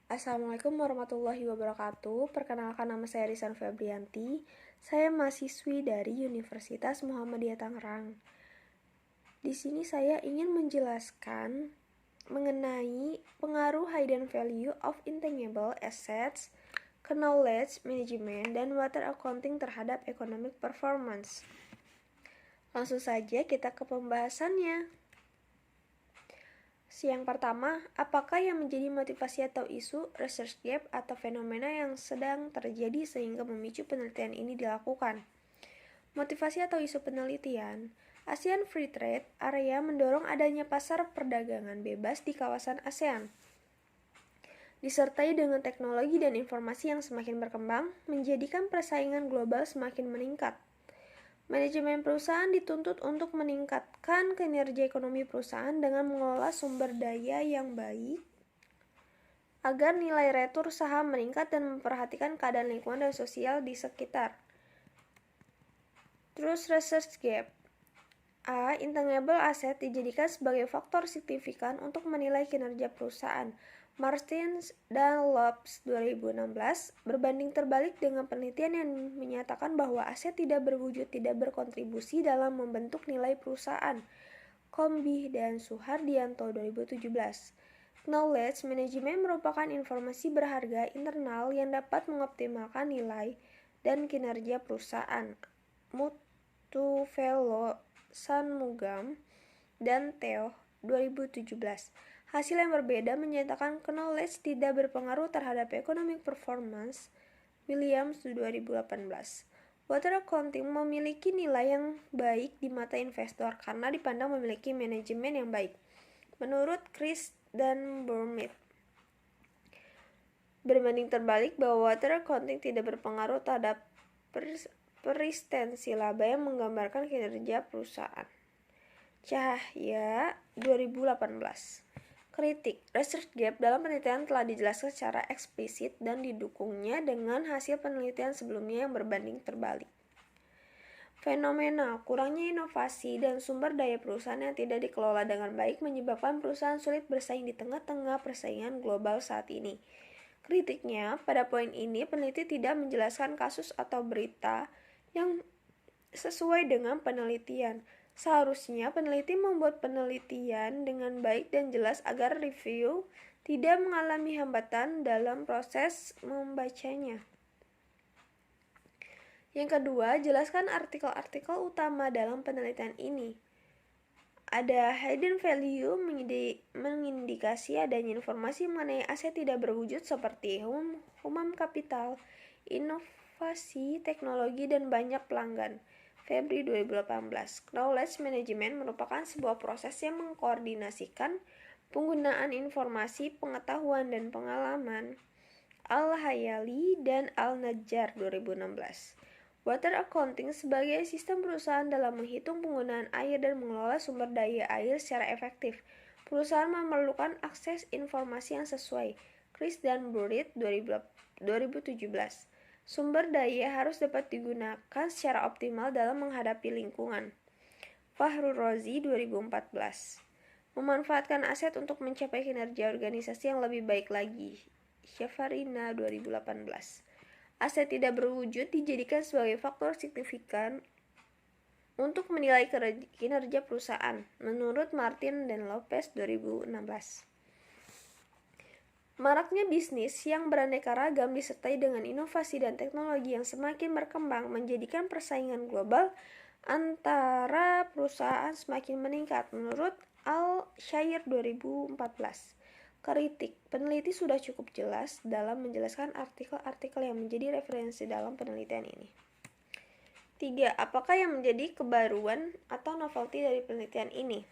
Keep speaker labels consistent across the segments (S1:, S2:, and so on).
S1: Assalamualaikum warahmatullahi wabarakatuh. Perkenalkan, nama saya Risan Febrianti. Saya mahasiswi dari Universitas Muhammadiyah Tangerang. Di sini saya ingin menjelaskan mengenai pengaruh hidden value of intangible assets, knowledge management, dan water accounting terhadap economic performance. Langsung saja kita ke pembahasannya. Yang pertama, apakah yang menjadi motivasi atau isu research gap atau fenomena yang sedang terjadi sehingga memicu penelitian ini dilakukan? Motivasi atau isu penelitian, ASEAN Free Trade Area mendorong adanya pasar perdagangan bebas di kawasan ASEAN. Disertai dengan teknologi dan informasi yang semakin berkembang, menjadikan persaingan global semakin meningkat. Manajemen perusahaan dituntut untuk meningkatkan kinerja ekonomi perusahaan dengan mengelola sumber daya yang baik agar nilai retur saham meningkat dan memperhatikan keadaan lingkungan dan sosial di sekitar. Terus research gap. Intangible asset dijadikan sebagai faktor signifikan untuk menilai kinerja perusahaan. Martins dan Lopes 2016 berbanding terbalik dengan penelitian yang menyatakan bahwa aset tidak berwujud tidak berkontribusi dalam membentuk nilai perusahaan. Kombi dan Suhardianto 2017. Knowledge management merupakan informasi berharga internal yang dapat mengoptimalkan nilai dan kinerja perusahaan. Mutufelo, Sanmugam, dan Theo 2017. Hasil yang berbeda menyatakan knowledge tidak berpengaruh terhadap economic performance. Williams 2018. Water accounting memiliki nilai yang baik di mata investor karena dipandang memiliki manajemen yang baik. Menurut Chris dan Burmit, berbanding terbalik bahwa water accounting tidak berpengaruh terhadap peristensi laba yang menggambarkan kinerja perusahaan. Cahya 2018. Kritik, research gap dalam penelitian telah dijelaskan secara eksplisit dan didukungnya dengan hasil penelitian sebelumnya yang berbanding terbalik. Fenomena kurangnya inovasi dan sumber daya perusahaan yang tidak dikelola dengan baik menyebabkan perusahaan sulit bersaing di tengah-tengah persaingan global saat ini. Kritiknya, pada poin ini peneliti tidak menjelaskan kasus atau berita yang sesuai dengan penelitian. Seharusnya peneliti membuat penelitian dengan baik dan jelas agar review tidak mengalami hambatan dalam proses membacanya. Yang kedua, jelaskan artikel-artikel utama dalam penelitian ini. Ada hidden value mengindikasi adanya informasi mengenai aset tidak berwujud seperti human capital, inovasi, teknologi, dan banyak pelanggan. Febri 2018. Knowledge management merupakan sebuah proses yang mengkoordinasikan penggunaan informasi, pengetahuan, dan pengalaman. Al-Hayali dan Al-Najjar 2016. Water accounting sebagai sistem perusahaan dalam menghitung penggunaan air dan mengelola sumber daya air secara efektif. Perusahaan memerlukan akses informasi yang sesuai. Chris dan Burrit 2017. Sumber daya harus dapat digunakan secara optimal dalam menghadapi lingkungan. Fahru Rozi 2014. Memanfaatkan aset untuk mencapai kinerja organisasi yang lebih baik lagi. Syafarina 2018. Aset tidak berwujud dijadikan sebagai faktor signifikan untuk menilai kinerja perusahaan, menurut Martin dan Lopes 2016. Maraknya bisnis yang beraneka ragam disertai dengan inovasi dan teknologi yang semakin berkembang menjadikan persaingan global antara perusahaan semakin meningkat, menurut Al-Shair 2014. Kritik, peneliti sudah cukup jelas dalam menjelaskan artikel-artikel yang menjadi referensi dalam penelitian ini. 3. Apakah yang menjadi kebaruan atau novelty dari penelitian ini?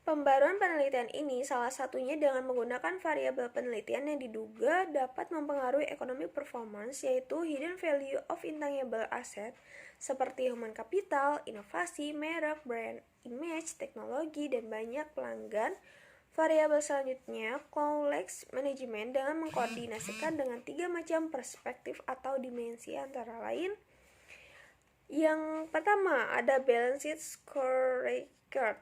S1: Pembaruan penelitian ini salah satunya dengan menggunakan variabel penelitian yang diduga dapat mempengaruhi economic performance, yaitu hidden value of intangible asset seperti human capital, inovasi, merek, brand, image, teknologi, dan banyak pelanggan. Variabel selanjutnya, knowledge management dengan mengkoordinasikan dengan 3 macam perspektif atau dimensi antara lain. Yang pertama ada balance sheet scorecard.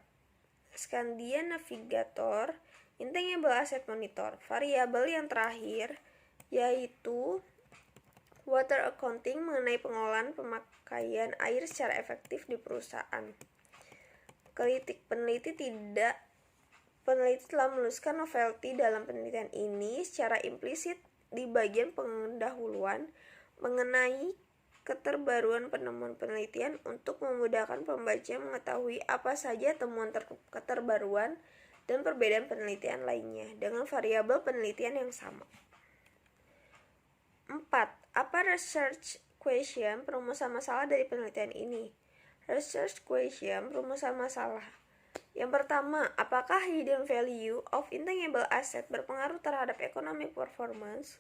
S1: Scandia Navigator Intangible Asset Monitor. Variabel yang terakhir yaitu water accounting mengenai pengolahan pemakaian air secara efektif di perusahaan. Kritik peneliti telah menuliskan novelty dalam penelitian ini secara implisit di bagian pendahuluan mengenai keterbaruan penemuan penelitian untuk memudahkan pembaca mengetahui apa saja temuan keterbaruan dan perbedaan penelitian lainnya dengan variabel penelitian yang sama. 4. Apa research question perumusan masalah dari penelitian ini? Research question perumusan masalah. Yang pertama, apakah hidden value of intangible asset berpengaruh terhadap economic performance?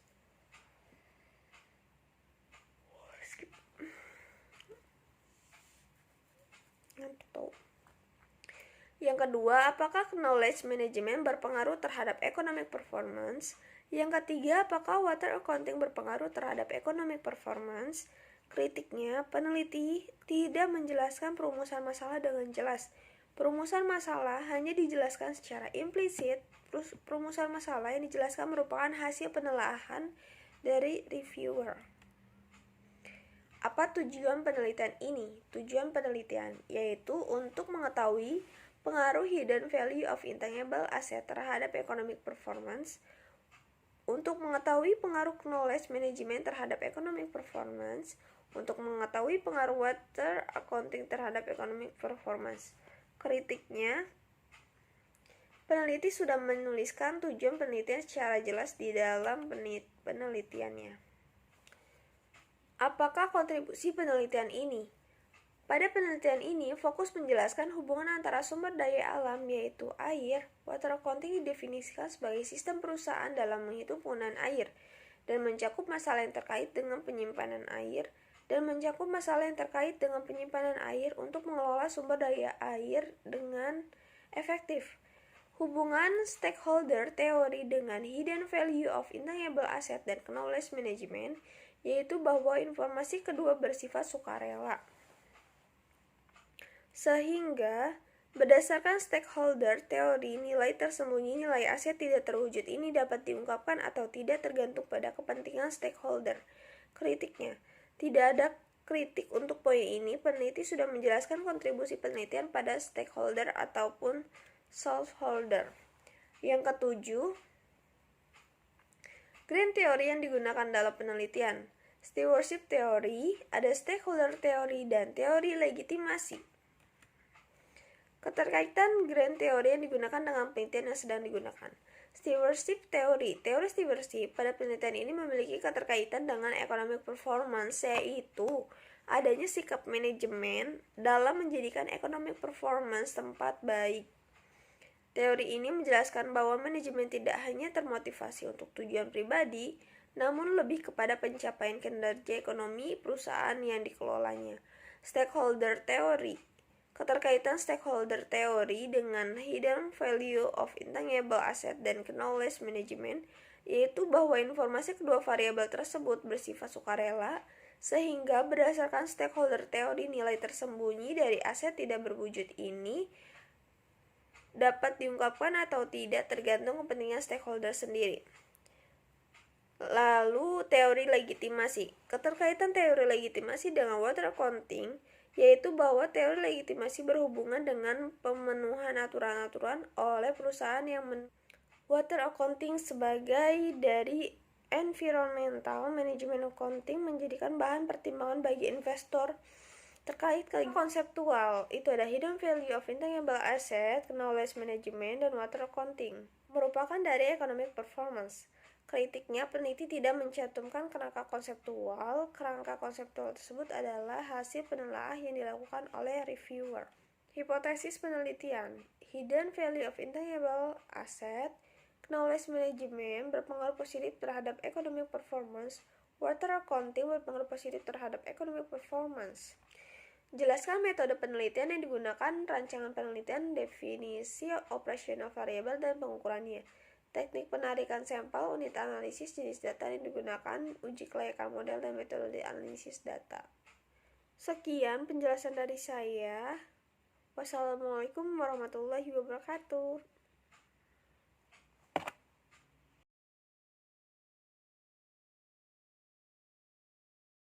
S1: Yang kedua, apakah knowledge management berpengaruh terhadap economic performance? Yang ketiga, apakah water accounting berpengaruh terhadap economic performance? Kritiknya, peneliti tidak menjelaskan perumusan masalah dengan jelas. Perumusan masalah hanya dijelaskan secara implisit. Perumusan masalah yang dijelaskan merupakan hasil penelaahan dari reviewer. Apa tujuan penelitian ini? Tujuan penelitian yaitu untuk mengetahui pengaruh hidden value of intangible asset terhadap economic performance, untuk mengetahui pengaruh knowledge management terhadap economic performance, untuk mengetahui pengaruh water accounting terhadap economic performance. Kritiknya, peneliti sudah menuliskan tujuan penelitian secara jelas di dalam penelitiannya. Apakah kontribusi penelitian ini? Pada penelitian ini, fokus menjelaskan hubungan antara sumber daya alam yaitu air. Water accounting didefinisikan sebagai sistem perusahaan dalam menghitung penggunaan air dan mencakup masalah yang terkait dengan penyimpanan air untuk mengelola sumber daya air dengan efektif. Hubungan stakeholder teori dengan hidden value of intangible asset dan knowledge management yaitu bahwa informasi kedua bersifat sukarela. Sehingga, berdasarkan stakeholder teori, nilai tersembunyi nilai aset tidak terwujud ini dapat diungkapkan atau tidak tergantung pada kepentingan stakeholder. Kritiknya, tidak ada kritik untuk poin ini. Peneliti sudah menjelaskan kontribusi penelitian pada stakeholder ataupun stakeholder. Yang ketujuh, grand teori yang digunakan dalam penelitian. Stewardship teori, ada stakeholder teori, dan teori legitimasi. Keterkaitan grand teori yang digunakan dengan penelitian yang sedang digunakan. Stewardship teori. Teori stewardship pada penelitian ini memiliki keterkaitan dengan economic performance, yaitu adanya sikap manajemen dalam menjadikan economic performance tempat baik. Teori ini menjelaskan bahwa manajemen tidak hanya termotivasi untuk tujuan pribadi, namun lebih kepada pencapaian kinerja ekonomi perusahaan yang dikelolanya. Stakeholder teori. Keterkaitan stakeholder teori dengan hidden value of intangible asset dan knowledge management yaitu bahwa informasi kedua variabel tersebut bersifat sukarela, sehingga berdasarkan stakeholder teori nilai tersembunyi dari aset tidak berwujud ini dapat diungkapkan atau tidak tergantung kepentingan stakeholder sendiri. Lalu teori legitimasi. Keterkaitan teori legitimasi dengan water accounting yaitu bahwa teori legitimasi berhubungan dengan pemenuhan aturan-aturan oleh perusahaan yang water accounting sebagai dari environmental management accounting menjadikan bahan pertimbangan bagi investor terkait konseptual. Itu ada hidden value of intangible asset, knowledge management, dan water accounting merupakan dari economic performance. Kritiknya, peneliti tidak mencantumkan kerangka konseptual. Kerangka konseptual tersebut adalah hasil penelaahan yang dilakukan oleh reviewer. Hipotesis penelitian. Hidden value of intangible asset, knowledge management berpengaruh positif terhadap economic performance. Water accounting berpengaruh positif terhadap economic performance. Jelaskan metode penelitian yang digunakan, rancangan penelitian, definisi operasional variabel, dan pengukurannya. Teknik penarikan sampel, unit analisis, jenis data yang digunakan, uji kelayakan model, dan metode analisis data. Sekian penjelasan dari saya. Wassalamualaikum warahmatullahi wabarakatuh.